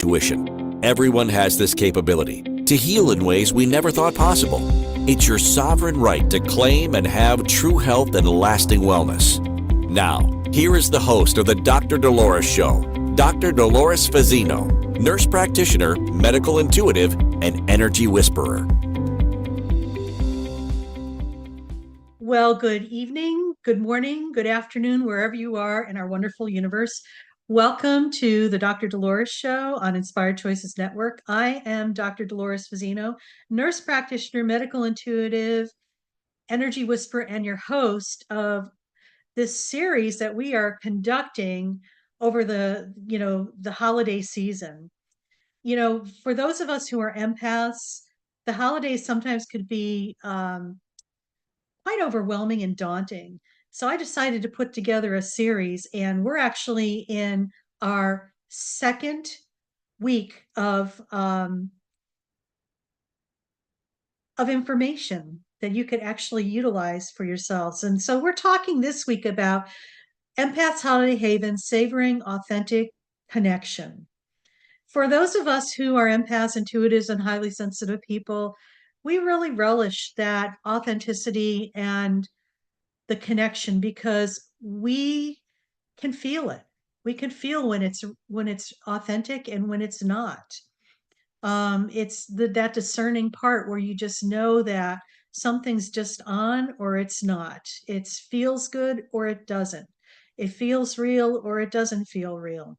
Intuition. Everyone has this capability to heal in ways we never thought possible. It's your sovereign right to claim and have true health and lasting wellness. Now, here is the host of the Dr. Dolores Show, Dr. Dolores Fazzino, nurse practitioner, medical intuitive, and energy whisperer. Well, good evening, good morning, good afternoon, wherever you are in our wonderful universe. Welcome to the Dr. Dolores Show on Inspired Choices Network. I am Dr. Dolores Fazzino, nurse practitioner, medical intuitive, energy whisperer, and your host of this series that we are conducting over the holiday season. For those of us who are empaths, the holidays sometimes could be quite overwhelming and daunting. So I decided to put together a series, and we're actually in our second week of information that you could actually utilize for yourselves. And so we're talking this week about Empath's Holiday Haven, savoring authentic connection. For those of us who are empaths, intuitives, and highly sensitive people, we really relish that authenticity and the connection because we can feel it. We can feel when it's authentic and when it's not. It's that discerning part where you just know that something's just on or it's not. It feels good or it doesn't. It feels real or it doesn't feel real.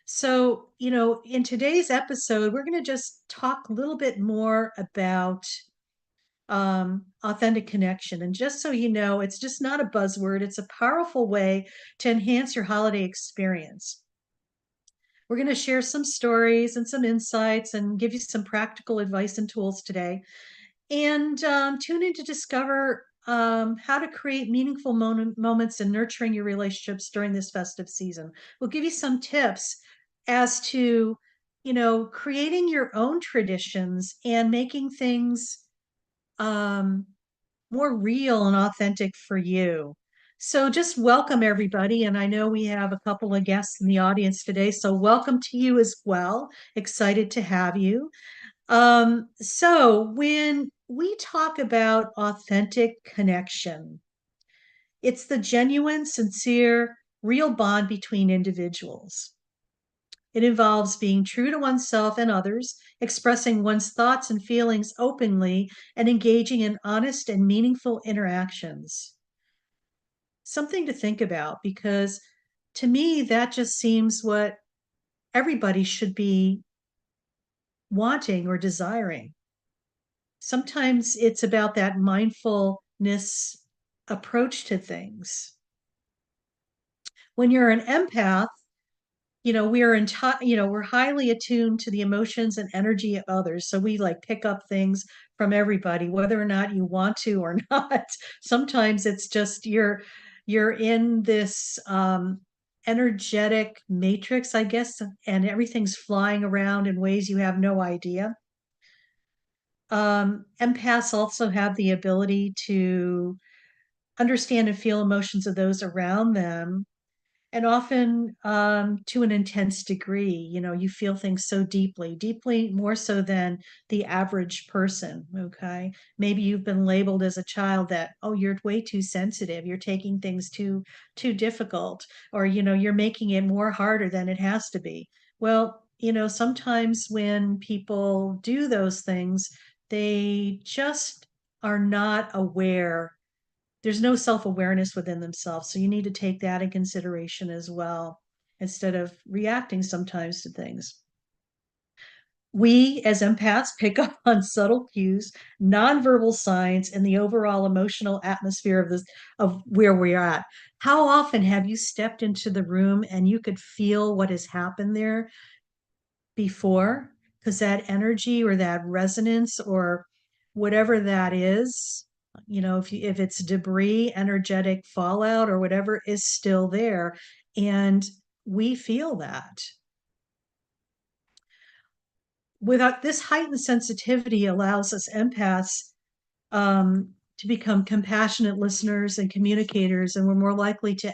So, in today's episode, we're going to just talk a little bit more about authentic connection. And just so you know, it's just not a buzzword, it's a powerful way to enhance your holiday experience. We're going to share some stories and some insights and give you some practical advice and tools today. And tune in to discover how to create meaningful moments in nurturing your relationships during this festive season. We'll give you some tips as to, creating your own traditions and making things more real and authentic for you. So just welcome everybody. And I know we have a couple of guests in the audience today. So welcome to you as well. Excited to have you. So when we talk about authentic connection, it's the genuine, sincere, real bond between individuals. It involves being true to oneself and others, expressing one's thoughts and feelings openly, and engaging in honest and meaningful interactions. Something to think about because to me, that just seems what everybody should be wanting or desiring. Sometimes it's about that mindfulness approach to things. When you're an empath, we're highly attuned to the emotions and energy of others. So we like pick up things from everybody, whether or not you want to or not. Sometimes it's just you're in this energetic matrix, I guess, and everything's flying around in ways you have no idea. Empaths also have the ability to understand and feel emotions of those around them, and often to an intense degree. You feel things so deeply, deeply more so than the average person. Okay, maybe you've been labeled as a child that, oh, you're way too sensitive, you're taking things too difficult, or you're making it more harder than it has to be. Well, sometimes when people do those things, they just are not aware. There's no self-awareness within themselves. So you need to take that in consideration as well, instead of reacting sometimes to things. We as empaths pick up on subtle cues, nonverbal signs, and the overall emotional atmosphere of where we're at. How often have you stepped into the room and you could feel what has happened there before? Because that energy or that resonance or whatever that is, if it's debris, energetic fallout, or whatever, is still there, and we feel that. Without this heightened sensitivity allows us empaths to become compassionate listeners and communicators, and we're more likely to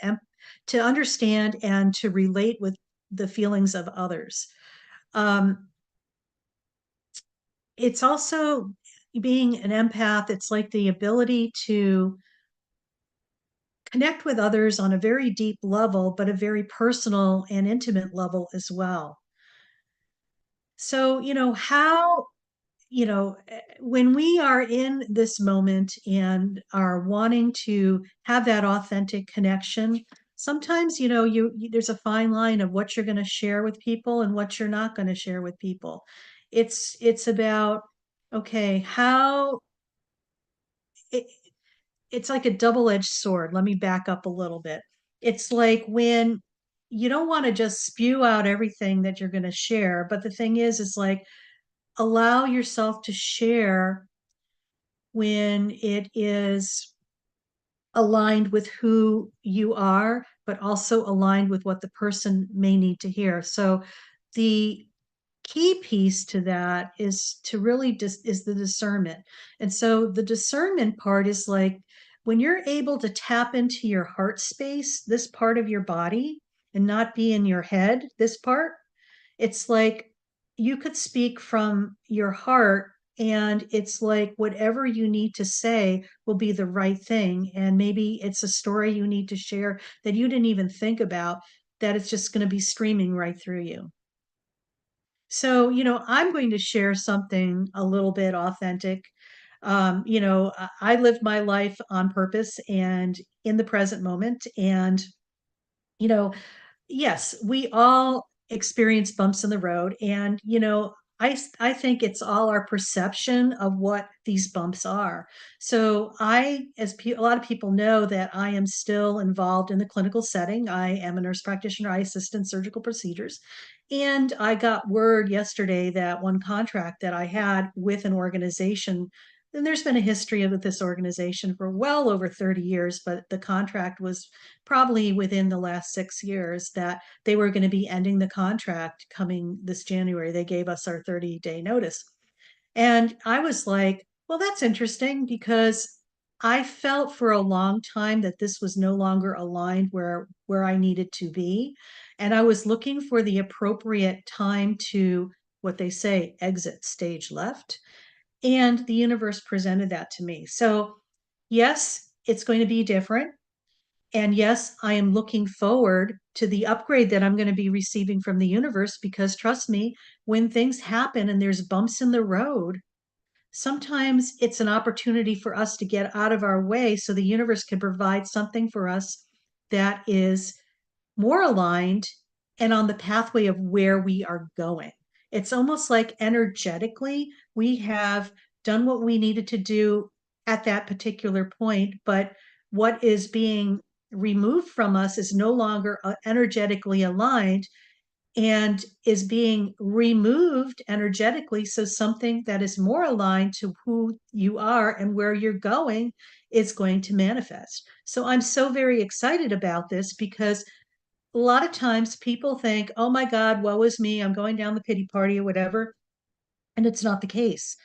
understand and to relate with the feelings of others. Um, it's also being an empath, it's like the ability to connect with others on a very deep level, but a very personal and intimate level as well. So, when we are in this moment and are wanting to have that authentic connection, sometimes, there's a fine line of what you're going to share with people and what you're not going to share with people. It's about, okay, it, it's like a double-edged sword. Let me back up a little bit. It's like when you don't want to just spew out everything that you're going to share, but the thing is like allow yourself to share when it is aligned with who you are, but also aligned with what the person may need to hear. So the key piece to that is to really is the discernment. And so the discernment part is like when you're able to tap into your heart space, this part of your body, and not be in your head, this part, it's like you could speak from your heart, and it's like whatever you need to say will be the right thing. And maybe it's a story you need to share that you didn't even think about, that it's just going to be streaming right through you. So, I'm going to share something a little bit authentic. I lived my life on purpose and in the present moment. And, you know, yes, we all experience bumps in the road. And, I think it's all our perception of what these bumps are. So a lot of people know that I am still involved in the clinical setting. I am a nurse practitioner. I assist in surgical procedures. And I got word yesterday that one contract that I had with an organization, and there's been a history of this organization for well over 30 years, but the contract was probably within the last 6 years, that they were going to be ending the contract coming this January. They gave us our 30-day notice. And I was like, well, that's interesting because I felt for a long time that this was no longer aligned where I needed to be. And I was looking for the appropriate time to, what they say, exit stage left. And the universe presented that to me. So, yes, it's going to be different. And yes, I am looking forward to the upgrade that I'm going to be receiving from the universe, because trust me, when things happen and there's bumps in the road, sometimes it's an opportunity for us to get out of our way so the universe can provide something for us that is more aligned and on the pathway of where we are going. It's almost like energetically, we have done what we needed to do at that particular point, but what is being removed from us is no longer energetically aligned and is being removed energetically. So something that is more aligned to who you are and where you're going is going to manifest. So I'm so very excited about this because a lot of times people think, oh my God, woe is me, I'm going down the pity party or whatever. And it's not the case.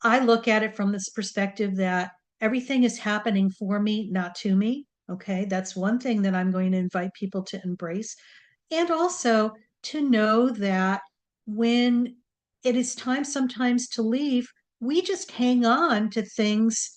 I look at it from this perspective that everything is happening for me, not to me. Okay. That's one thing that I'm going to invite people to embrace. And also to know that when it is time sometimes to leave, we just hang on to things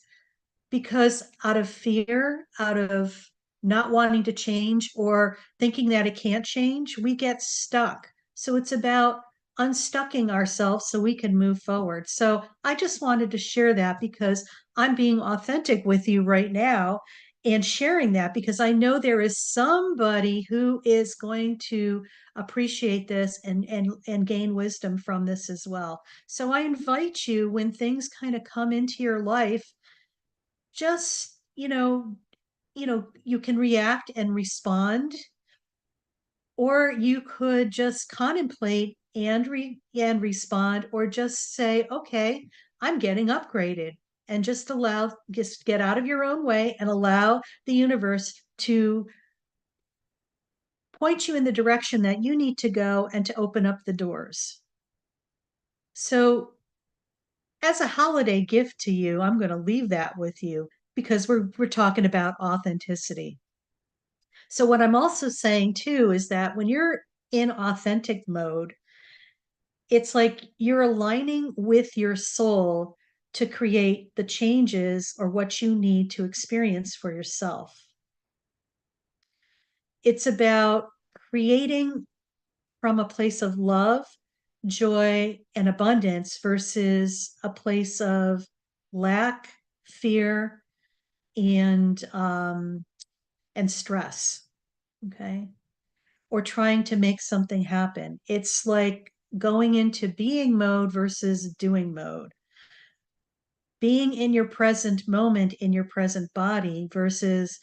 because out of fear, out of not wanting to change or thinking that it can't change, we get stuck. So it's about unstucking ourselves so we can move forward. So I just wanted to share that because I'm being authentic with you right now and sharing that because I know there is somebody who is going to appreciate this and gain wisdom from this as well. So I invite you, when things kind of come into your life, just you can react and respond, or you could just contemplate and respond, or just say, okay, I'm getting upgraded, and just get out of your own way and allow the universe to point you in the direction that you need to go and to open up the doors. So as a holiday gift to you, I'm going to leave that with you because we're talking about authenticity. So what I'm also saying too is that when you're in authentic mode, It's like you're aligning with your soul to create the changes or what you need to experience for yourself. It's about creating from a place of love, joy, and abundance versus a place of lack, fear, and and stress. Okay. Or trying to make something happen. It's like going into being mode versus doing mode. Being in your present moment in your present body versus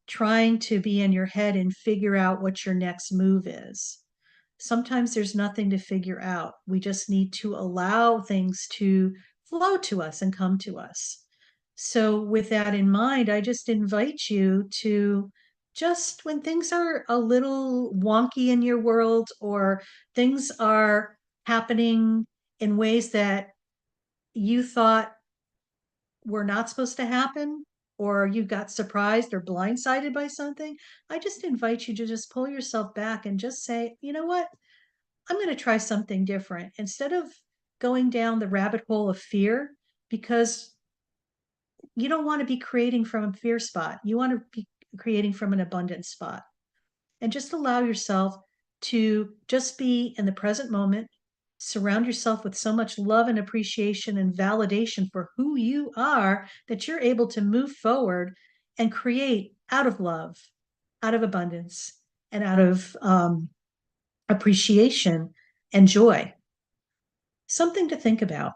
trying to be in your head and figure out what your next move is. Sometimes there's nothing to figure out. We just need to allow things to flow to us and come to us. So, with that in mind, I just invite you to just when things are a little wonky in your world or things are happening in ways that you thought were not supposed to happen, or you got surprised or blindsided by something, I just invite you to just pull yourself back and just say, you know what? I'm going to try something different instead of going down the rabbit hole of fear, because you don't want to be creating from a fear spot. You want to be creating from an abundant spot. And just allow yourself to just be in the present moment. Surround yourself with so much love and appreciation and validation for who you are that you're able to move forward and create out of love, out of abundance, and out of appreciation and joy. Something to think about.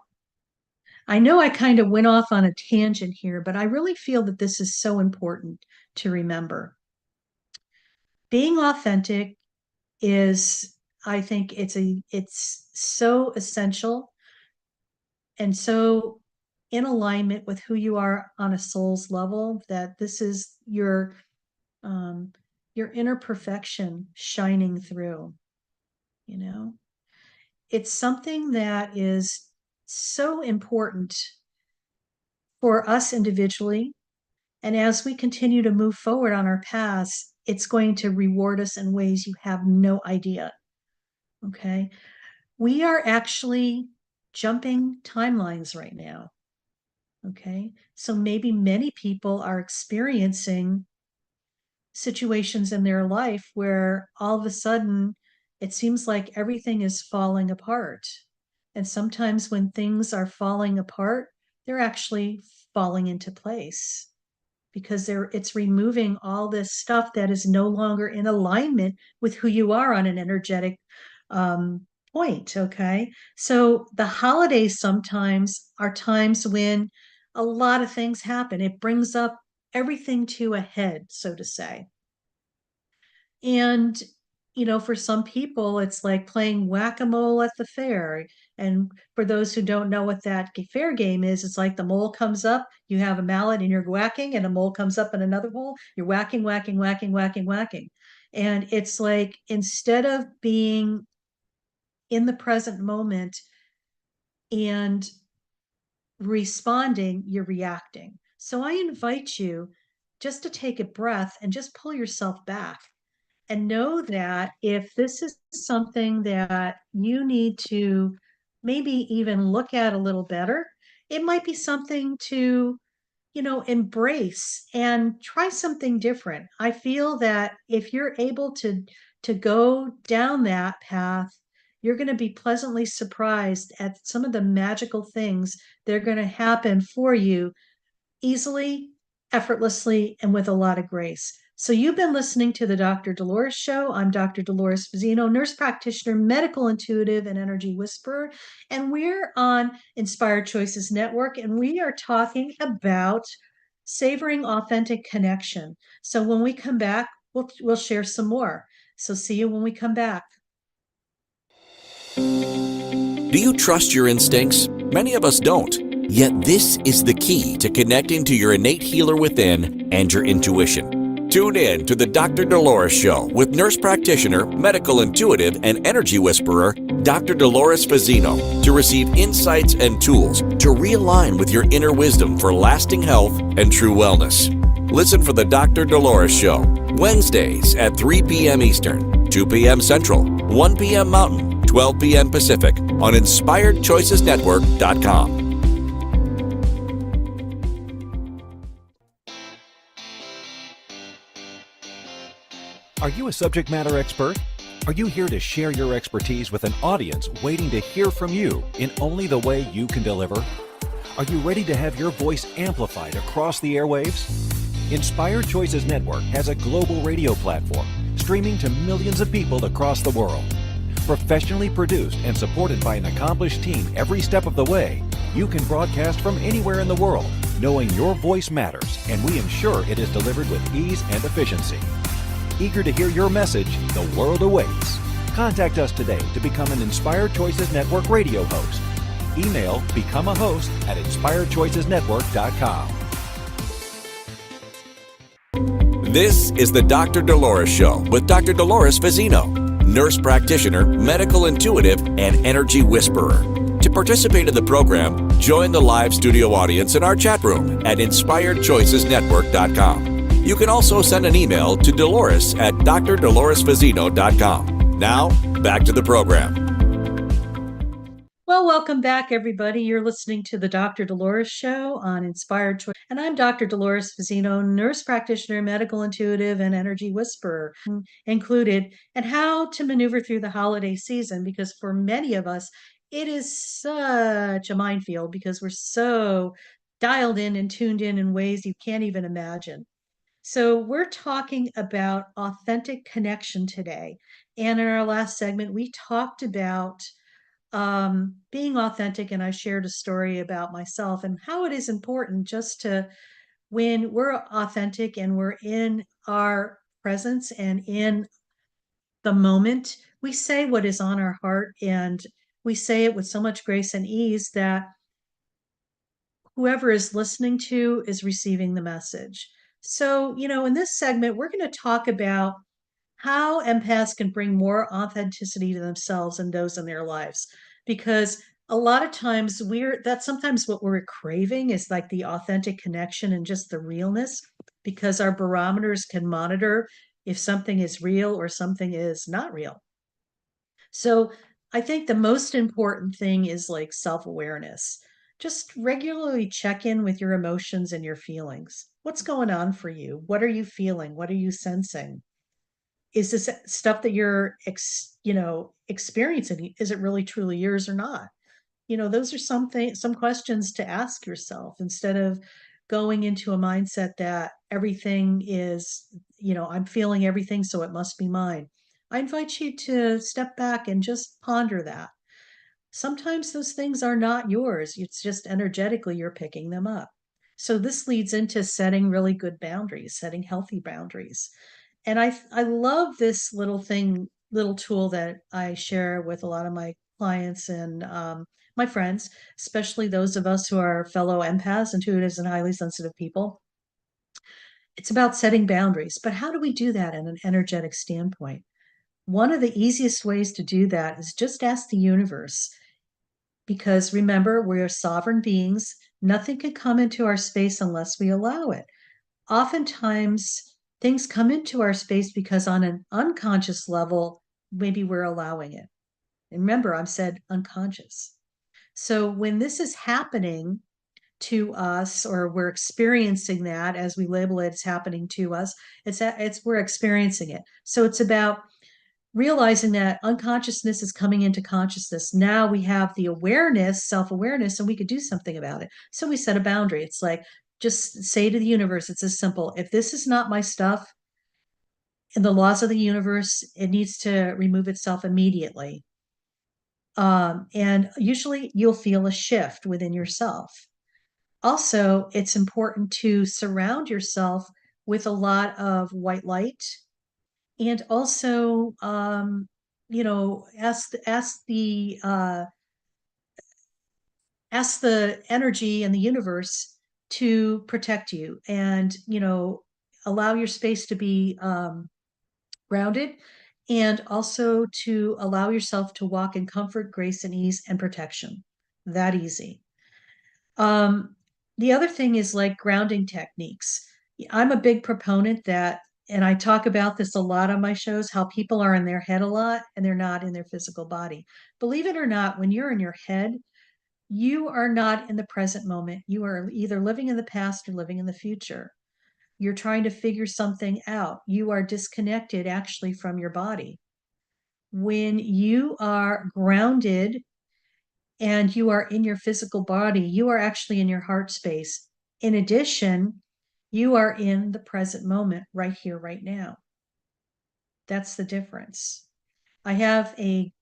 I know I kind of went off on a tangent here, but I really feel that this is so important to remember. Being authentic is, I think it's so essential and so in alignment with who you are on a soul's level that this is your inner perfection shining through, you know. It's something that is so important for us individually. And as we continue to move forward on our paths, it's going to reward us in ways you have no idea. Okay. We are actually jumping timelines right now. Okay. So maybe many people are experiencing situations in their life where all of a sudden it seems like everything is falling apart. And sometimes when things are falling apart, they're actually falling into place because it's removing all this stuff that is no longer in alignment with who you are on an energetic um, point. Okay. So the holidays sometimes are times when a lot of things happen. It brings up everything to a head, so to say. And, for some people, it's like playing whack-a-mole at the fair. And for those who don't know what that fair game is, it's like the mole comes up, you have a mallet and you're whacking, and a mole comes up in another hole, you're whacking, whacking, whacking, whacking, whacking. And it's like instead of being in the present moment and responding, you're reacting. So I invite you just to take a breath and just pull yourself back and know that if this is something that you need to maybe even look at a little better, it might be something to, embrace and try something different. I feel that if you're able to go down that path, you're going to be pleasantly surprised at some of the magical things that are going to happen for you easily, effortlessly, and with a lot of grace. So you've been listening to the Dr. Dolores Show. I'm Dr. Dolores Fazzino, nurse practitioner, medical intuitive, and energy whisperer. And we're on Inspired Choices Network, and we are talking about savoring authentic connection. So when we come back, we'll share some more. So see you when we come back. Do you trust your instincts? Many of us don't. Yet this is the key to connecting to your innate healer within and your intuition. Tune in to the Dr. Dolores Show with nurse practitioner, medical intuitive, and energy whisperer, Dr. Dolores Fazzino, to receive insights and tools to realign with your inner wisdom for lasting health and true wellness. Listen for the Dr. Dolores Show, Wednesdays at 3 p.m. Eastern, 2 p.m. Central, 1 p.m. Mountain, 12 p.m. Pacific on InspiredChoicesNetwork.com. Are you a subject matter expert? Are you here to share your expertise with an audience waiting to hear from you in only the way you can deliver? Are you ready to have your voice amplified across the airwaves? Inspired Choices Network has a global radio platform streaming to millions of people across the world. Professionally produced and supported by an accomplished team every step of the way, you can broadcast from anywhere in the world, knowing your voice matters, and we ensure it is delivered with ease and efficiency. Eager to hear your message, the world awaits. Contact us today to become an Inspired Choices Network radio host. Email become a host at inspiredchoicesnetwork.com. This is the Dr. Dolores Show with Dr. Dolores Fazzino, nurse practitioner, medical intuitive, and energy whisperer. To participate in the program, join the live studio audience in our chat room at inspiredchoicesnetwork.com. You can also send an email to Dolores at drdoloresfazzino.com. Now, back to the program. Well, welcome back, everybody. You're listening to the Dr. Dolores Show on Inspired Choice. And I'm Dr. Dolores Fazzino, nurse practitioner, medical intuitive, and energy whisperer included, and how to maneuver through the holiday season, because for many of us, it is such a minefield because we're so dialed in and tuned in ways you can't even imagine. So, we're talking about authentic connection today. And in our last segment, we talked about being authentic, and I shared a story about myself and how it is important just to, when we're authentic and we're in our presence and in the moment, we say what is on our heart, and we say it with so much grace and ease that whoever is listening to is receiving the message. So, in this segment, we're going to talk about how empaths can bring more authenticity to themselves and those in their lives. Because a lot of times that's sometimes what we're craving is like the authentic connection and just the realness, because our barometers can monitor if something is real or something is not real. So I think the most important thing is like self awareness. Just regularly check in with your emotions and your feelings. What's going on for you? What are you feeling? What are you sensing? Is this stuff that you're experiencing, is it really truly yours or not? Those are some questions to ask yourself instead of going into a mindset that everything is, I'm feeling everything, so it must be mine. I invite you to step back and just ponder that. Sometimes those things are not yours, it's just energetically you're picking them up. So this leads into setting really good boundaries, setting healthy boundaries. And I love this little tool that I share with a lot of my clients and my friends, especially those of us who are fellow empaths, intuitives, and highly sensitive people. It's about setting boundaries, but how do we do that in an energetic standpoint? One of the easiest ways to do that is just ask the universe, because remember, we are sovereign beings. Nothing can come into our space unless we allow it. Oftentimes, things come into our space because on an unconscious level, maybe we're allowing it. And remember, I've said unconscious. So when this is happening to us, or we're experiencing that as we label it, it's happening to us, it's we're experiencing it. So it's about realizing that unconsciousness is coming into consciousness. Now we have the awareness, self-awareness, and we could do something about it. So we set a boundary. It's like, just say to the universe, it's as simple. If this is not my stuff, in the laws of the universe, it needs to remove itself immediately. And usually you'll feel a shift within yourself. Also, it's important to surround yourself with a lot of white light, and also, ask the energy and the universe to protect you, and allow your space to be grounded, and also to allow yourself to walk in comfort, grace, and ease and protection. That easy. um, the other thing is like grounding techniques. I'm a big proponent that And I talk about this a lot on my shows, how people are in their head a lot and they're not in their physical body. Believe it or not, when you're in your head, you are not in the present moment. You are either living in the past or living in the future. You're trying to figure something out. You are disconnected actually from your body. When you are grounded and you are in your physical body, you are actually in your heart space. In addition, you are in the present moment, right here, right now. That's the difference. I have a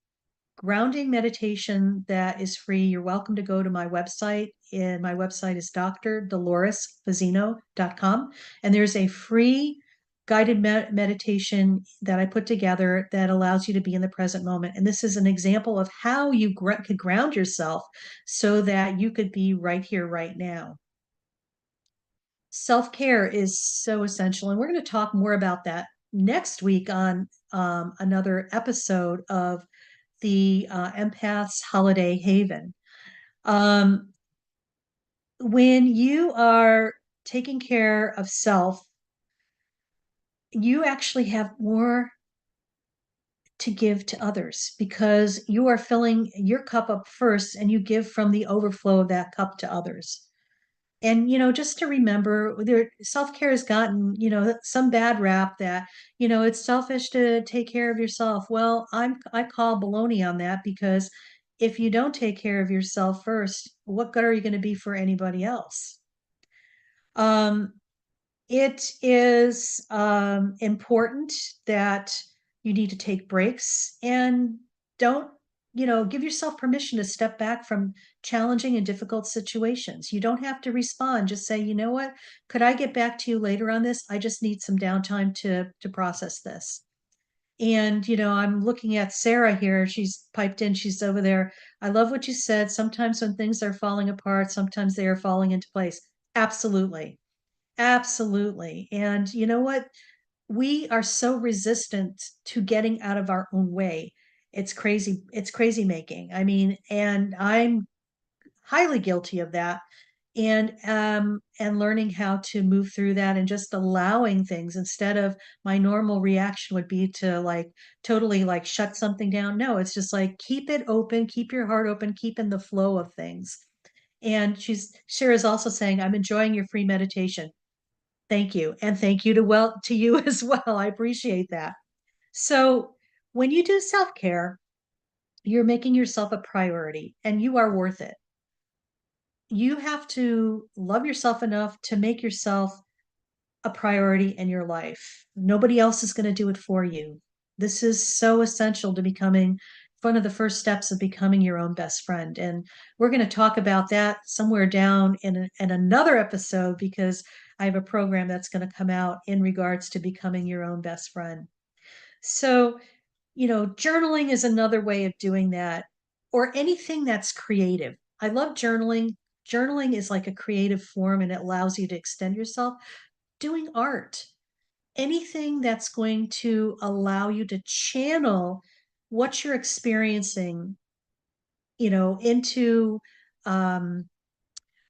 grounding meditation that is free. You're welcome to go to my website. And my website is drdoloresfazino.com. And there's a free guided meditation that I put together that allows you to be in the present moment. And this is an example of how you could ground yourself so that you could be right here, right now. Self-care is so essential. And we're going to talk more about that next week on another episode of the Empath's Holiday Haven. Um, when you are taking care of self, you actually have more to give to others because you are filling your cup up first and you give from the overflow of that cup to others. And just to remember, self-care has gotten some bad rap that it's selfish to take care of yourself. Well, I call baloney on that, because if you don't take care of yourself first, what good are you going to be for anybody else? um it is important that you need to take breaks and don't, give yourself permission to step back from challenging and difficult situations. You don't have to respond. Just say, you know what? Could I get back to you later on this? I just need some downtime to process this. And, I'm looking at Sarah here. She's piped in. She's over there. I love what you said. Sometimes when things are falling apart, sometimes they are falling into place. Absolutely. Absolutely. And you know what? We are so resistant to getting out of our own way. It's crazy. It's crazy making. I mean, and I'm highly guilty of that. And learning how to move through that and just allowing things instead of my normal reaction would be to like totally like shut something down. No, it's just like keep it open, keep your heart open, keep in the flow of things. And Shira's also saying, I'm enjoying your free meditation. Thank you. And thank you to you as well. I appreciate that. So when you do self-care, you're making yourself a priority and you are worth it. You have to love yourself enough to make yourself a priority in your life. Nobody else is going to do it for you. This is so essential to becoming one of the first steps of becoming your own best friend. And we're going to talk about that somewhere down in another episode, because I have a program that's going to come out in regards to becoming your own best friend. So, journaling is another way of doing that, or anything that's creative. I love journaling. Journaling is like a creative form and it allows you to extend yourself. Doing art, anything that's going to allow you to channel what you're experiencing, into um,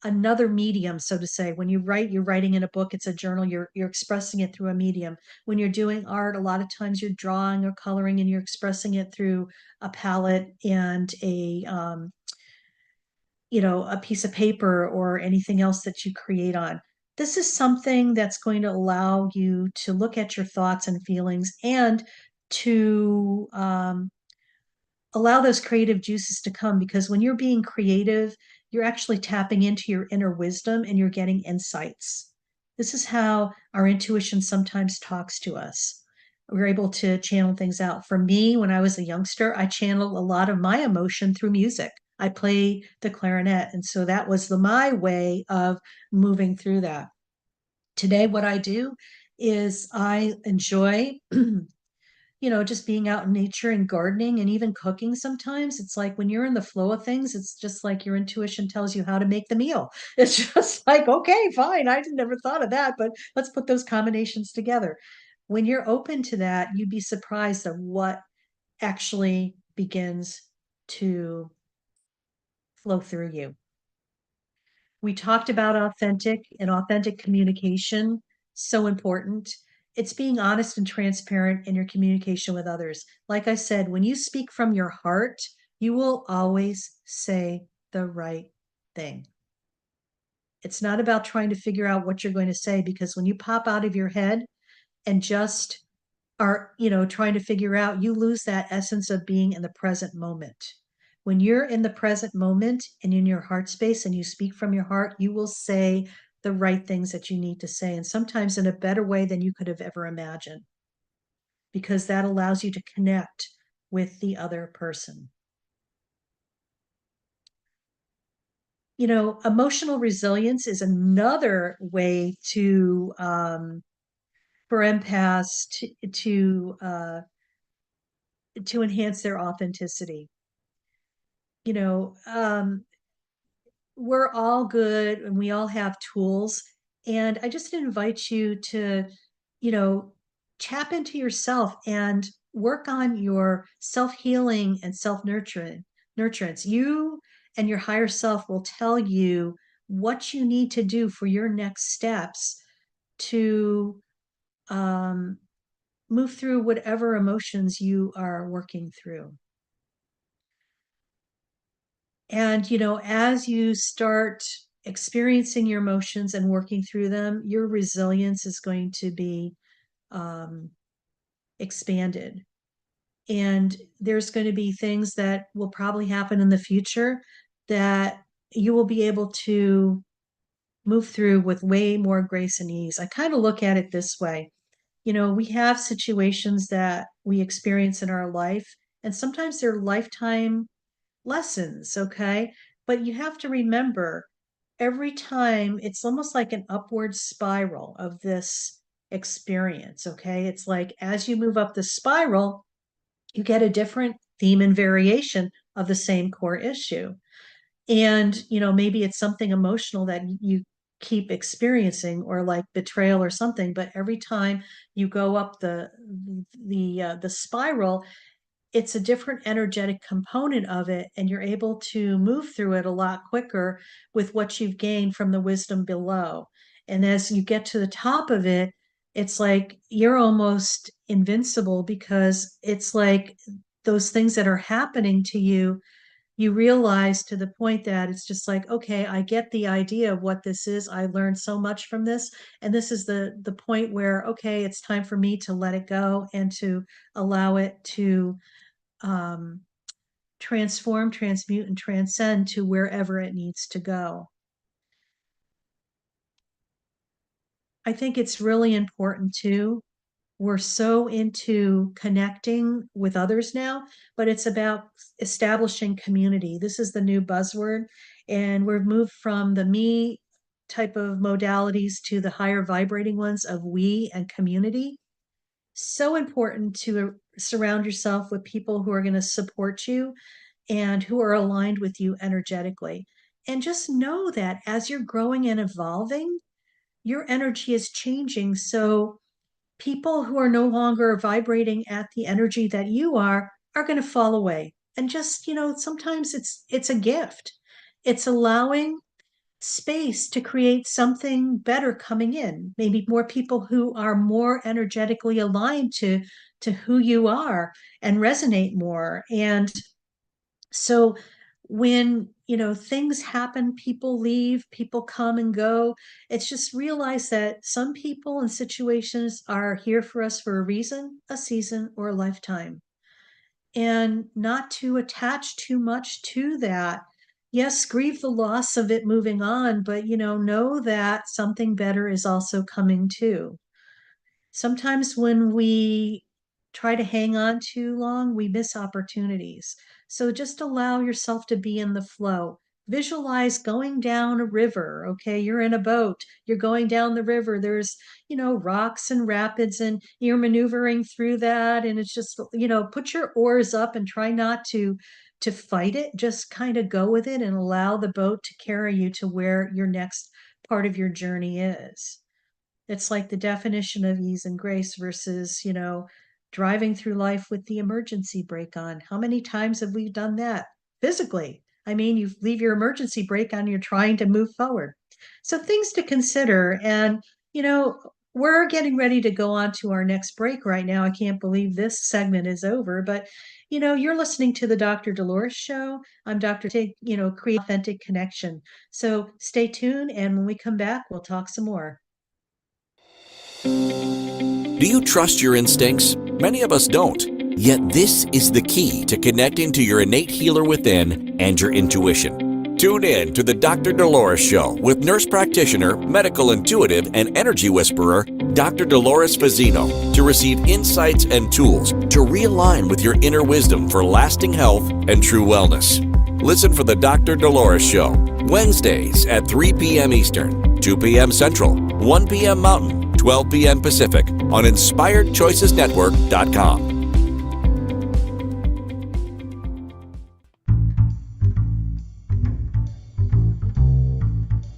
another medium, so to say. When you write, you're writing in a book, it's a journal, you're expressing it through a medium. When you're doing art, a lot of times you're drawing or coloring and you're expressing it through a palette and a piece of paper or anything else that you create on. This is something that's going to allow you to look at your thoughts and feelings and to allow those creative juices to come, because when you're being creative, you're actually tapping into your inner wisdom and you're getting insights. This is how our intuition sometimes talks to us. We're able to channel things out. For me, when I was a youngster, I channeled a lot of my emotion through music. I play the clarinet. And so that was my way of moving through that. Today, what I do is I enjoy just being out in nature and gardening and even cooking sometimes. It's like when you're in the flow of things, it's just like your intuition tells you how to make the meal. It's just like, okay, fine. I never thought of that, but let's put those combinations together. When you're open to that, you'd be surprised at what actually begins to flow through you. We talked about authentic communication, so important. it's being honest and transparent in your communication with others. Like I said, when you speak from your heart, you will always say the right thing. It's not about trying to figure out what you're going to say, because when you pop out of your head and just are, trying to figure out, you lose that essence of being in the present moment. When you're in the present moment and in your heart space and you speak from your heart, you will say the right things that you need to say, and sometimes in a better way than you could have ever imagined, because that allows you to connect with the other person. Emotional resilience is another way for empaths to enhance their authenticity. You know, um, we're all good and we all have tools. And I just invite you to, you know, tap into yourself and work on your self-healing and nurturance. You and your higher self will tell you what you need to do for your next steps to um, move through whatever emotions you are working through. And, as you start experiencing your emotions and working through them, your resilience is going to be um, expanded. And there's going to be things that will probably happen in the future that you will be able to move through with way more grace and ease. I kind of look at it this way. We have situations that we experience in our life, and sometimes they're lifetime lessons, okay? But you have to remember, every time it's almost like an upward spiral of this experience, okay? It's like as you move up the spiral, you get a different theme and variation of the same core issue. And, maybe it's something emotional that you keep experiencing, or like betrayal or something, but every time you go up the spiral, it's a different energetic component of it, and you're able to move through it a lot quicker with what you've gained from the wisdom below. And as you get to the top of it, it's like you're almost invincible, because it's like those things that are happening to you, you realize to the point that it's just like, okay, I get the idea of what this is. I learned so much from this. And this is the point where, okay, it's time for me to let it go and to allow it to um, transform, transmute, and transcend to wherever it needs to go. I think it's really important too. We're so into connecting with others now, but it's about establishing community. This is the new buzzword. And we've moved from the me type of modalities to the higher vibrating ones of we and community. So important to surround yourself with people who are going to support you and who are aligned with you energetically. And just know that as you're growing and evolving, your energy is changing. So people who are no longer vibrating at the energy that you are going to fall away. And just, sometimes it's a gift. It's allowing space to create something better coming in. Maybe more people who are more energetically aligned to who you are and resonate more. And so when, things happen, people leave, people come and go, it's just realize that some people and situations are here for us for a reason, a season, or a lifetime. And not to attach too much to that. Yes, grieve the loss of it moving on, but, know that something better is also coming too. Sometimes when we try to hang on too long, we miss opportunities. So just allow yourself to be in the flow. Visualize going down a river. Okay, you're in a boat, you're going down the river. There's, rocks and rapids, and you're maneuvering through that. And it's just, put your oars up and try not to fight it. Just kind of go with it and allow the boat to carry you to where your next part of your journey is. It's like the definition of ease and grace versus, driving through life with the emergency brake on. How many times have we done that physically? I mean, you leave your emergency brake on, you're trying to move forward. So things to consider. And, we're getting ready to go on to our next break right now. I can't believe this segment is over, but you're listening to the Dr. Dolores Show. I'm Dr. Tig, create authentic connection. So stay tuned, and when we come back, we'll talk some more. Do you trust your instincts? Many of us don't. Yet this is the key to connecting to your innate healer within and your intuition. Tune in to the Dr. Dolores Show with nurse practitioner, medical intuitive, and energy whisperer, Dr. Dolores Fazzino, to receive insights and tools to realign with your inner wisdom for lasting health and true wellness. Listen for the Dr. Dolores Show, Wednesdays at 3 p.m. Eastern, 2 p.m. Central, 1 p.m. Mountain, 12 p.m. Pacific on InspiredChoicesNetwork.com.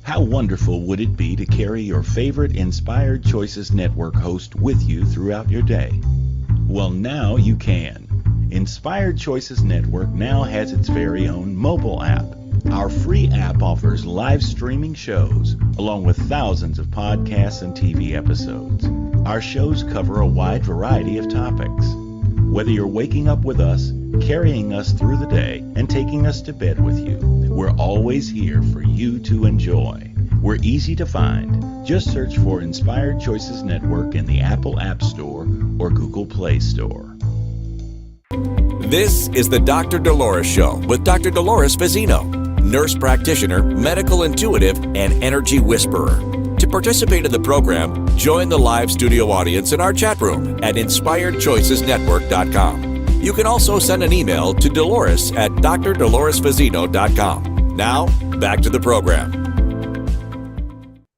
How wonderful would it be to carry your favorite Inspired Choices Network host with you throughout your day? Well, now you can. Inspired Choices Network now has its very own mobile app. Our free app offers live streaming shows, along with thousands of podcasts and TV episodes. Our shows cover a wide variety of topics. Whether you're waking up with us, carrying us through the day, and taking us to bed with you, we're always here for you to enjoy. We're easy to find. Just search for Inspired Choices Network in the Apple App Store or Google Play Store. This is the Dr. Dolores Show with Dr. Dolores Fazzino, nurse practitioner, medical intuitive, and energy whisperer. To participate in the program, join the live studio audience in our chat room at InspiredChoicesNetwork.com. You can also send an email to Dolores at drdoloresfazzino.com. Now, back to the program.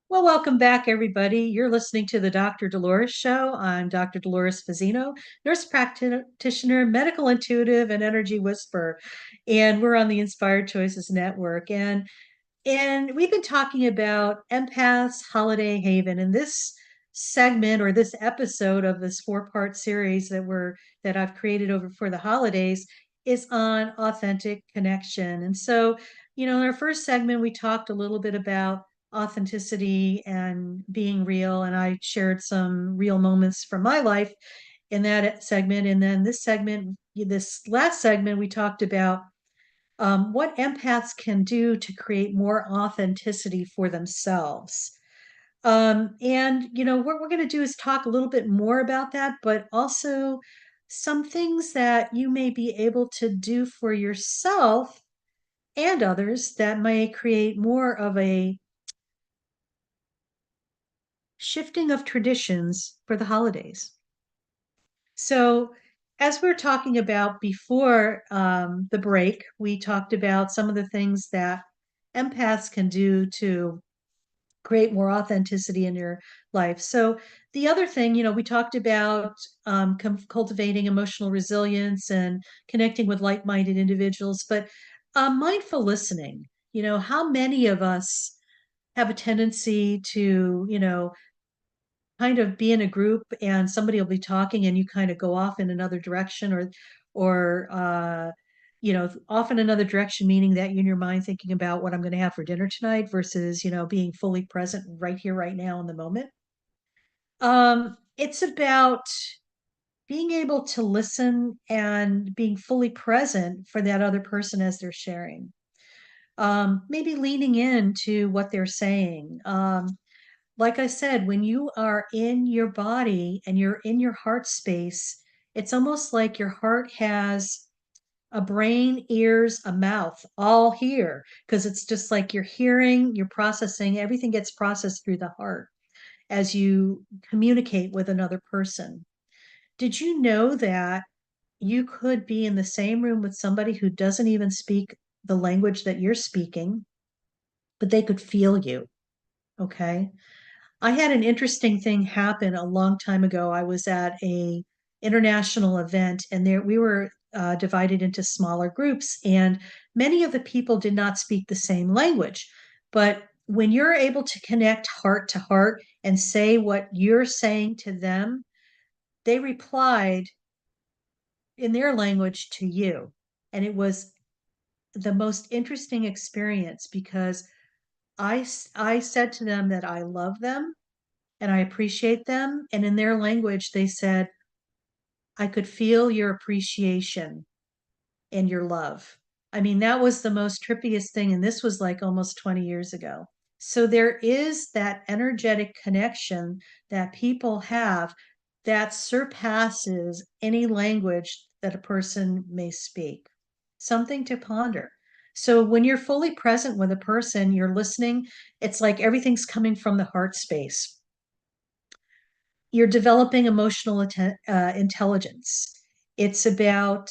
Well, welcome back, everybody. You're listening to the Dr. Dolores Show. I'm Dr. Dolores Fazzino, nurse practitioner, medical intuitive, and energy whisperer. And we're on the Inspired Choices Network. And we've been talking about Empaths Holiday Haven. And this segment or this episode of this 4-part series that I've created over for the holidays is on authentic connection. And so, in our first segment, we talked a little bit about authenticity and being real, and I shared some real moments from my life in that segment. And then this last segment, we talked about what empaths can do to create more authenticity for themselves. And what we're going to do is talk a little bit more about that, but also some things that you may be able to do for yourself and others that may create more of a shifting of traditions for the holidays. So, as we are talking about before the break, we talked about some of the things that empaths can do to create more authenticity in your life. So, the other thing, we talked about cultivating emotional resilience and connecting with like minded individuals, but mindful listening. How many of us have a tendency to, kind of be in a group and somebody will be talking and you kind of go off in another direction or off in another direction, meaning that you're in your mind thinking about what I'm going to have for dinner tonight versus, being fully present right here, right now in the moment. It's about being able to listen and being fully present for that other person as they're sharing. Maybe leaning into what they're saying. Like I said, when you are in your body and you're in your heart space, it's almost like your heart has a brain, ears, a mouth, all here, because it's just like you're hearing, you're processing, everything gets processed through the heart as you communicate with another person. Did you know that you could be in the same room with somebody who doesn't even speak the language that you're speaking, but they could feel you? Okay. I had an interesting thing happen a long time ago. I was at a international event, and there we were divided into smaller groups, and many of the people did not speak the same language. But when you're able to connect heart to heart and say what you're saying to them, they replied in their language to you. And it was the most interesting experience because I said to them that I love them and I appreciate them. And in their language, they said, I could feel your appreciation and your love. I mean, that was the most trippiest thing. And this was like almost 20 years ago. So there is that energetic connection that people have that surpasses any language that a person may speak. Something to ponder. So when you're fully present with a person, you're listening, it's like everything's coming from the heart space. You're developing emotional intelligence. It's about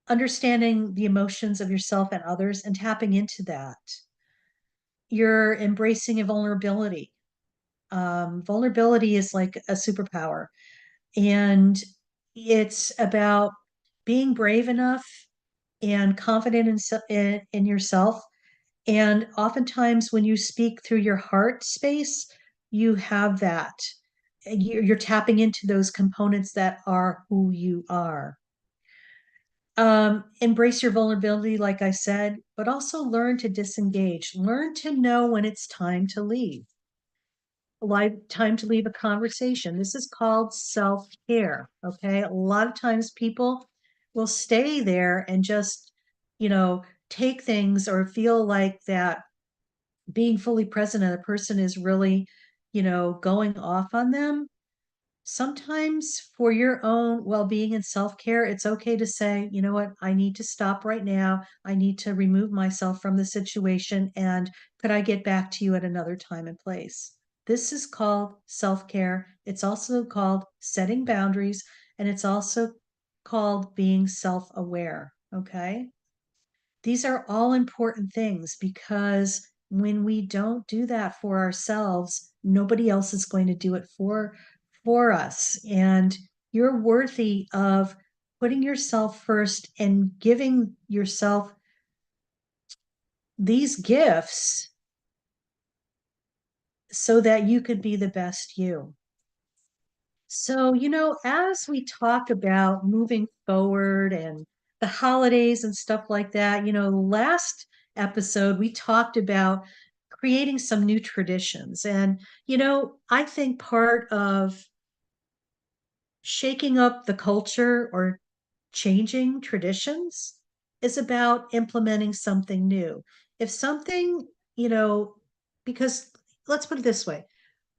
understanding the emotions of yourself and others and tapping into that. You're embracing a vulnerability. Vulnerability is like a superpower, and it's about being brave enough and confident in yourself. And oftentimes, when you speak through your heart space, you have that. You're tapping into those components that are who you are. Embrace your vulnerability, like I said, but also learn to disengage. Learn to know when it's time to leave. Like time to leave a conversation. This is called self-care. Okay. A lot of times people will stay there and just, take things or feel like that being fully present and a person is really, going off on them. Sometimes for your own well-being and self-care, it's okay to say, you know what, I need to stop right now. I need to remove myself from the situation. And could I get back to you at another time and place? This is called self-care. It's also called setting boundaries, and it's also called being self-aware. Okay. These are all important things because when we don't do that for ourselves, nobody else is going to do it for us. And you're worthy of putting yourself first and giving yourself these gifts so that you could be the best you. So, as we talk about moving forward and the holidays and stuff like that, last episode we talked about creating some new traditions. And, I think part of shaking up the culture or changing traditions is about implementing something new. If something, you know, because let's put it this way,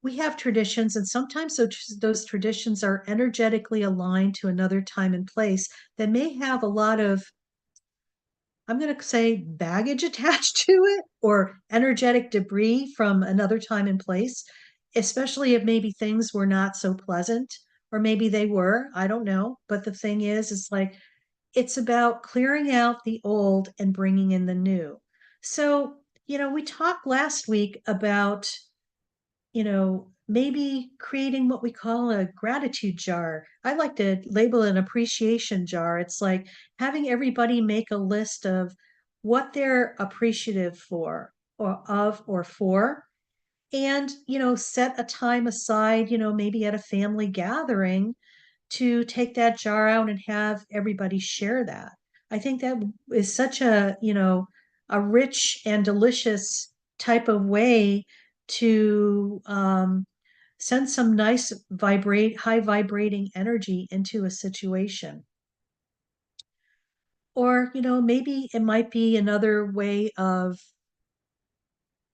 we have traditions, and sometimes those traditions are energetically aligned to another time and place that may have a lot of, I'm going to say, baggage attached to it or energetic debris from another time and place, especially if maybe things were not so pleasant, or maybe they were. I don't know. But the thing is, it's like, it's about clearing out the old and bringing in the new. So, we talked last week about maybe creating what we call a gratitude jar. I like to label it an appreciation jar. It's like having everybody make a list of what they're appreciative for or of or for. And, set a time aside, maybe at a family gathering to take that jar out and have everybody share that. I think that is such a rich and delicious type of way to send some nice high vibrating energy into a situation. Or, maybe it might be another way of,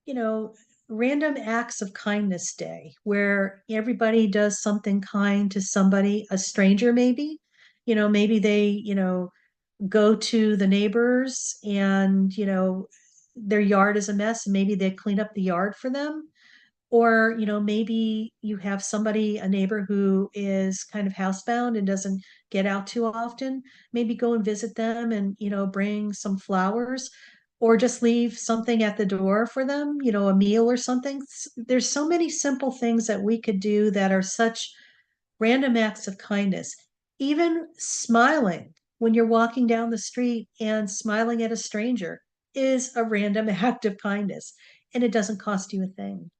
you know, random acts of kindness day where everybody does something kind to somebody, a stranger maybe. Maybe they, go to the neighbors and, their yard is a mess and maybe they clean up the yard for them. Or, maybe you have somebody, a neighbor who is kind of housebound and doesn't get out too often. Maybe go and visit them and, bring some flowers or just leave something at the door for them, a meal or something. There's so many simple things that we could do that are such random acts of kindness. Even smiling when you're walking down the street and smiling at a stranger is a random act of kindness, and it doesn't cost you a thing.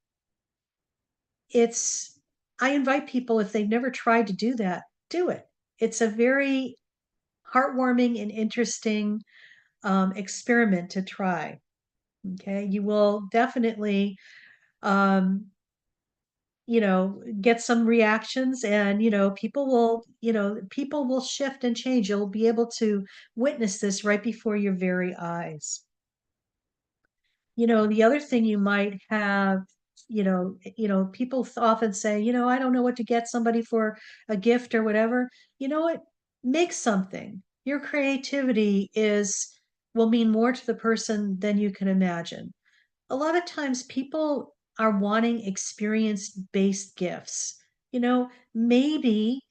It's, I invite people, if they've never tried to do that, do it. It's a very heartwarming and interesting experiment to try. Okay. You will definitely um, get some reactions, and, people will shift and change. You'll be able to witness this right before your very eyes. The other thing you might have, people often say, I don't know what to get somebody for a gift or whatever. You know what? Make something. Your creativity will mean more to the person than you can imagine. A lot of times people are wanting experience-based gifts. Maybe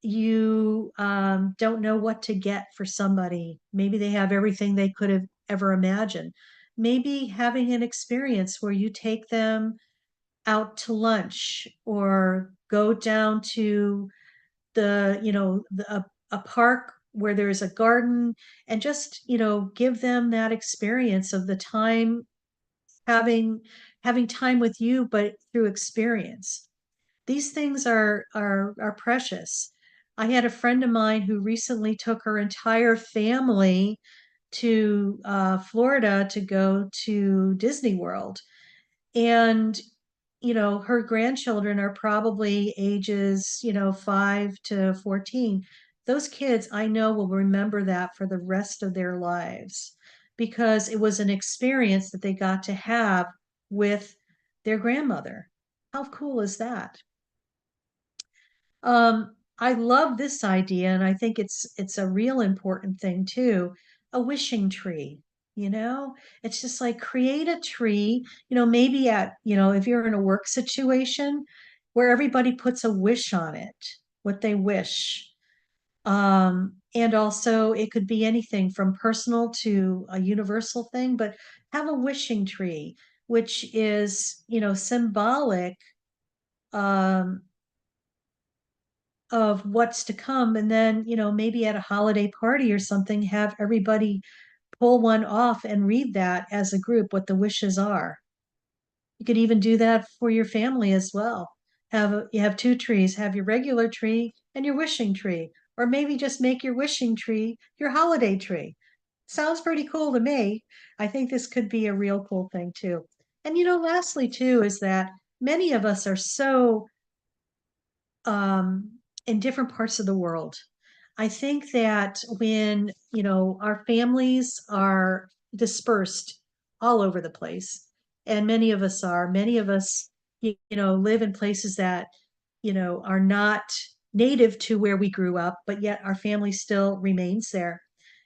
you don't know what to get for somebody. Maybe they have everything they could have ever imagined. Maybe having an experience where you take them out to lunch or go down to a park where there's a garden, and just, give them that experience of the time, having time with you, but through experience. These things are precious. I had a friend of mine who recently took her entire family to Florida to go to Disney World. And, her grandchildren are probably ages, 5 to 14. Those kids, I know, will remember that for the rest of their lives, because it was an experience that they got to have with their grandmother. How cool is that? I love this idea, and I think it's a real important thing too. A wishing tree, you know? It's just like, create a tree, maybe if you're in a work situation where everybody puts a wish on it, what they wish. And also it could be anything from personal to a universal thing, but have a wishing tree, which is, symbolic, um, of what's to come. And then, maybe at a holiday party or something, have everybody pull one off and read that as a group, what the wishes are. You could even do that for your family as well. You have two trees, have your regular tree and your wishing tree, or maybe just make your wishing tree your holiday tree. Sounds pretty cool to me. I think this could be a real cool thing too. And, lastly too, is that many of us are so um, in different parts of the world. I think that when, our families are dispersed all over the place, and many of us, live in places that, are not native to where we grew up, but yet our family still remains there.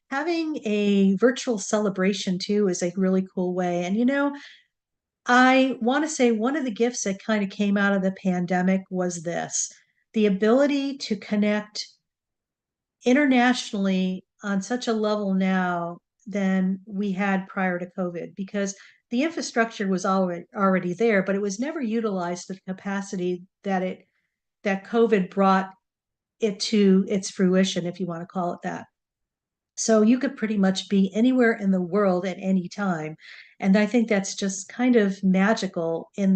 Having a virtual celebration too is a really cool way. And, I want to say one of the gifts that kind of came out of the pandemic was this: the ability to connect internationally on such a level now than we had prior to COVID, because the infrastructure was already there, but it was never utilized to the capacity that COVID brought it to its fruition, if you want to call it that. So you could pretty much be anywhere in the world at any time. And I think that's just kind of magical in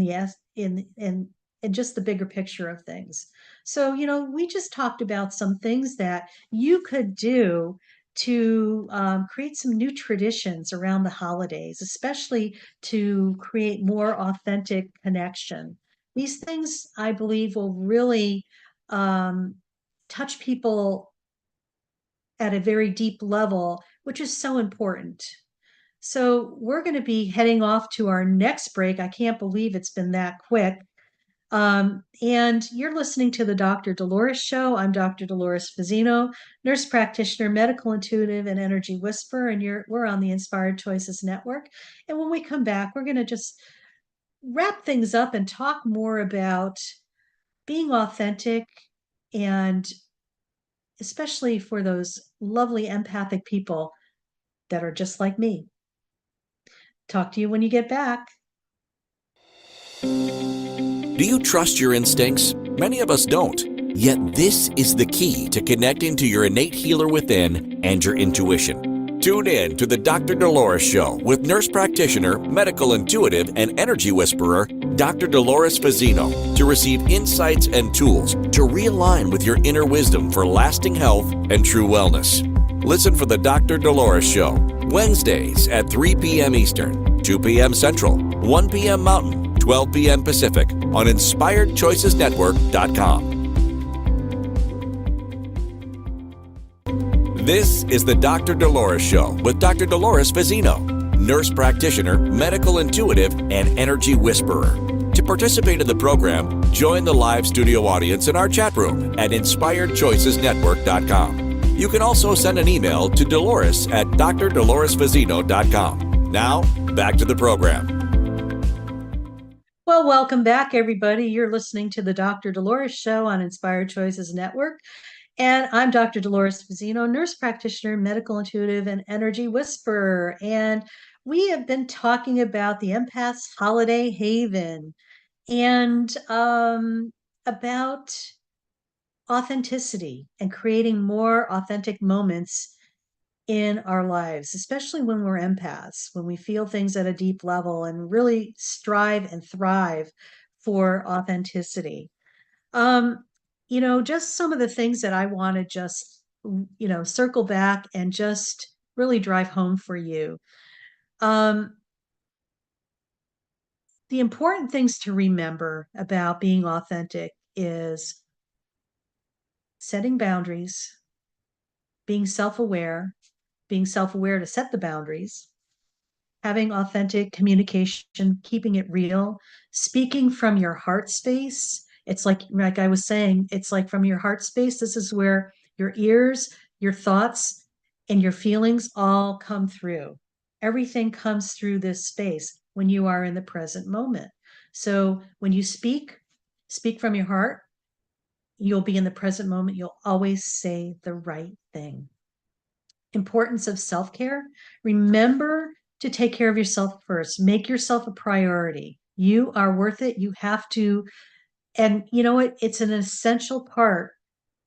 just the bigger picture of things. So, we just talked about some things that you could do to create some new traditions around the holidays, especially to create more authentic connection. These things, I believe, will really um, touch people at a very deep level, which is so important. So we're going to be heading off to our next break. I can't believe it's been that quick. And you're listening to the Dr. Dolores Show. I'm Dr. Dolores Fazzino, nurse practitioner, medical intuitive, and energy whisperer. And we're on the Inspired Choices Network. And when we come back, we're going to just wrap things up and talk more about being authentic, and especially for those lovely empathic people that are just like me. Talk to you when you get back. Do you trust your instincts? Many of us don't. Yet this is the key to connecting to your innate healer within and your intuition. Tune in to the Dr. Dolores Show with nurse practitioner, medical intuitive, and energy whisperer, Dr. Dolores Fazzino, to receive insights and tools to realign with your inner wisdom for lasting health and true wellness. Listen for the Dr. Dolores Show, Wednesdays at 3 p.m. Eastern, 2 p.m. Central, 1 p.m. Mountain, 12 p.m. Pacific on InspiredChoicesNetwork.com. This is the Dr. Dolores Show with Dr. Dolores Fazzino, nurse practitioner, medical intuitive, and energy whisperer. To participate in the program, join the live studio audience in our chat room at InspiredChoicesNetwork.com. You can also send an email to Dolores at drdoloresfazzino.com. Now, back to the program. Well, welcome back, everybody. You're listening to the Dr. Dolores Show on Inspired Choices Network. And I'm Dr. Dolores Fazzino, nurse practitioner, medical intuitive, and energy whisperer. And we have been talking about the Empath's Holiday Haven and about authenticity and creating more authentic moments in our lives, especially when we're empaths, when we feel things at a deep level and really strive and thrive for authenticity. Just some of the things that I want to just, circle back and just really drive home for you. The important things to remember about being authentic is setting boundaries, being self-aware to set the boundaries, having authentic communication, keeping it real, speaking from your heart space. It's like I was saying, it's like from your heart space. This is where your ears, your thoughts, and your feelings all come through. Everything comes through this space when you are in the present moment. So when you speak from your heart, you'll be in the present moment. You'll always say the right thing. Importance of self-care. Remember to take care of yourself first. Make yourself a priority. You are worth it. You have to, and you know what? It's an essential part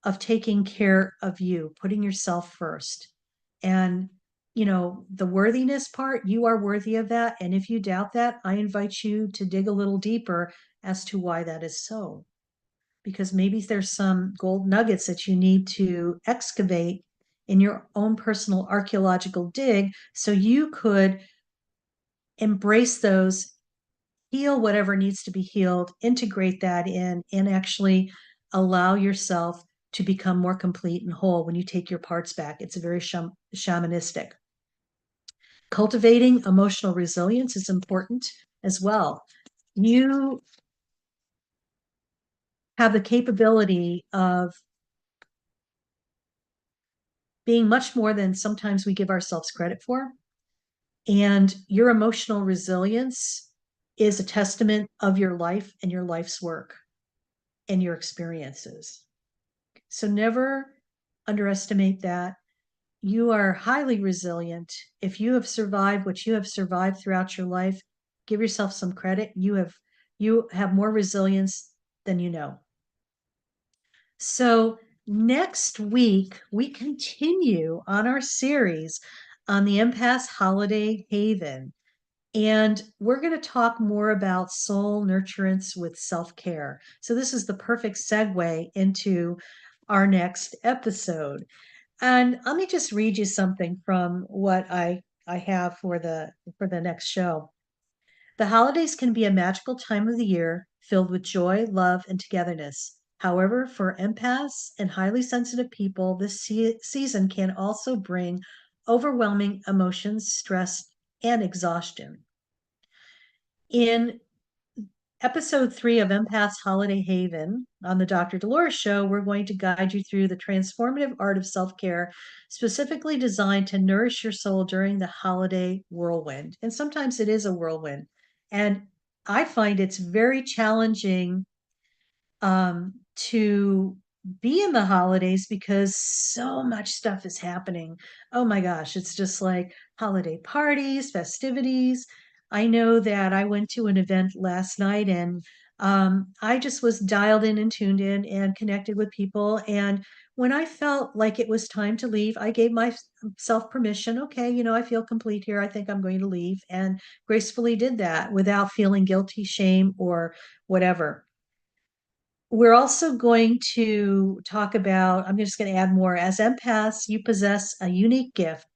of taking care of you, putting yourself first. And the worthiness part, you are worthy of that. And if you doubt that, I invite you to dig a little deeper as to why that is so. Because maybe there's some gold nuggets that you need to excavate in your own personal archaeological dig so you could embrace those, heal whatever needs to be healed, integrate that in, and actually allow yourself to become more complete and whole when you take your parts back. It's very shamanistic. Cultivating emotional resilience is important as well. You have the capability of being much more than sometimes we give ourselves credit for. And your emotional resilience is a testament of your life and your life's work and your experiences. So never underestimate that. You are highly resilient. If you have survived what you have survived throughout your life, give yourself some credit. You have more resilience than you know. So next week, we continue on our series on the Empath's Holiday Haven. And we're going to talk more about soul nurturance with self-care. So this is the perfect segue into our next episode. And let me just read you something from what I have for the next show. The holidays can be a magical time of the year filled with joy, love, and togetherness. However, for empaths and highly sensitive people, this season can also bring overwhelming emotions, stress, and exhaustion. In episode 3 of Empath's Holiday Haven on the Dr. Dolores Show, we're going to guide you through the transformative art of self-care, specifically designed to nourish your soul during the holiday whirlwind. And sometimes it is a whirlwind. And I find it's very challenging to be in the holidays because so much stuff is happening. Oh my gosh, it's just like holiday parties, festivities. I know that I went to an event last night and I just was dialed in and tuned in and connected with people. And when I felt like it was time to leave, I gave myself permission. Okay, I feel complete here. I think I'm going to leave, and gracefully did that without feeling guilty, shame, or whatever. We're also going to talk about, I'm just going to add more. As empaths, you possess a unique gift,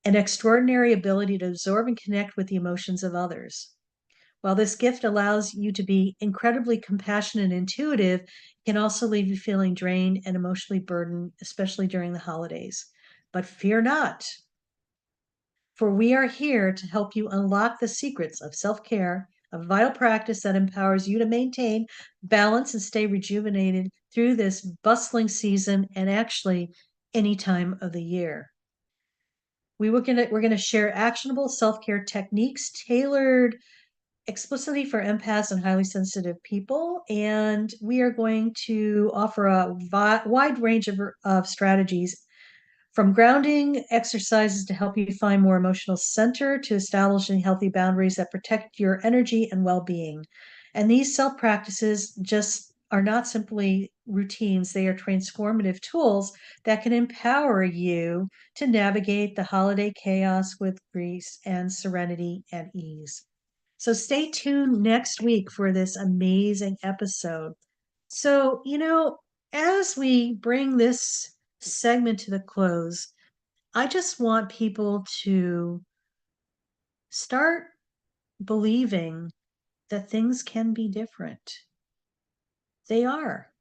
an extraordinary ability to absorb and connect with the emotions of others. While this gift allows you to be incredibly compassionate and intuitive, it can also leave you feeling drained and emotionally burdened, especially during the holidays. But fear not, for we are here to help you unlock the secrets of self care, a vital practice that empowers you to maintain balance and stay rejuvenated through this bustling season and actually any time of the year. We're gonna share actionable self-care techniques tailored explicitly for empaths and highly sensitive people, and we are going to offer a wide range of strategies, from grounding exercises to help you find more emotional center to establishing healthy boundaries that protect your energy and well-being. And these self practices just are not simply routines, they are transformative tools that can empower you to navigate the holiday chaos with grace and serenity and ease. So stay tuned next week for this amazing episode. So, as we bring this segment to the close, I just want people to start believing that things can be different. They are.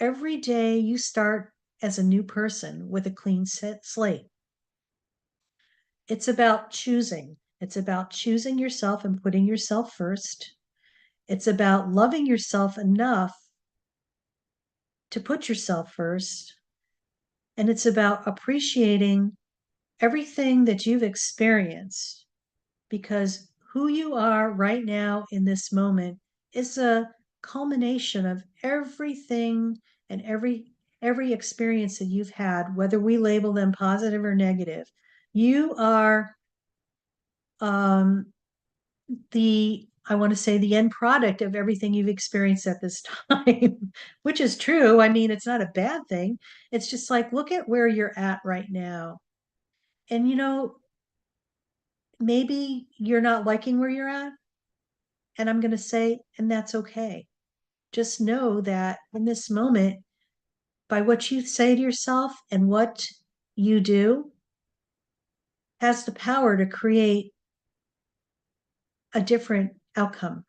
Every day you start as a new person with a clean slate. It's about choosing. It's about choosing yourself and putting yourself first. It's about loving yourself enough to put yourself first. And it's about appreciating everything that you've experienced, because who you are right now in this moment is a culmination of everything and every experience that you've had, whether we label them positive or negative. You are I want to say the end product of everything you've experienced at this time, which is true. I mean, it's not a bad thing. It's just like, look at where you're at right now. And maybe you're not liking where you're at. And I'm going to say, and that's okay. Just know that in this moment, by what you say to yourself and what you do, has the power to create a different outcome.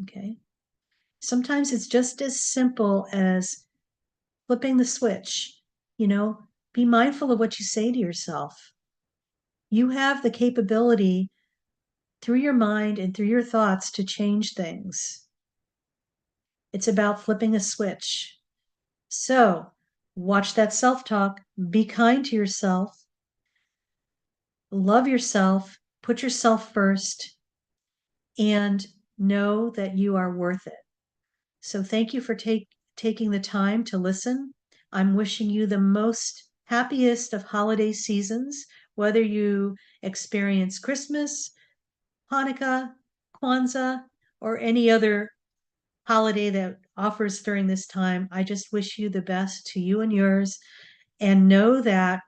Okay. Sometimes it's just as simple as flipping the switch. Be mindful of what you say to yourself. You have the capability through your mind and through your thoughts to change things. It's about flipping a switch. So watch that self-talk, be kind to yourself, love yourself, put yourself first, and know that you are worth it. So thank you for taking the time to listen. I'm wishing you the most happiest of holiday seasons, whether you experience Christmas, Hanukkah, Kwanzaa, or any other holiday that offers during this time. I just wish you the best to you and yours, and know that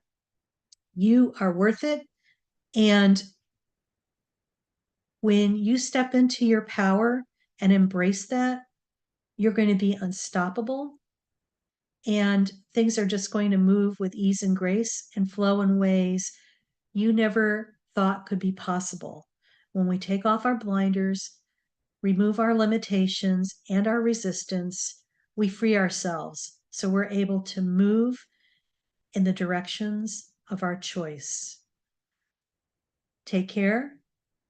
you are worth it. And when you step into your power and embrace that, you're going to be unstoppable, and things are just going to move with ease and grace and flow in ways you never thought could be possible. When we take off our blinders, remove our limitations and our resistance, we free ourselves so we're able to move in the directions of our choice. Take care,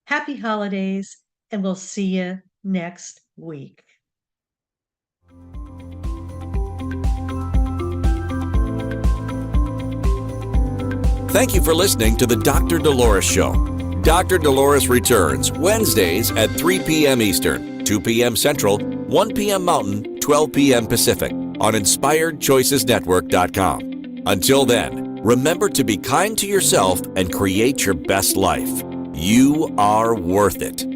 happy holidays, and we'll see you next week. Thank you for listening to the Dr. Dolores Show. Dr. Dolores returns Wednesdays at 3 p.m. Eastern, 2 p.m. Central, 1 p.m. Mountain, 12 p.m. Pacific on InspiredChoicesNetwork.com. Until then, remember to be kind to yourself and create your best life. You are worth it.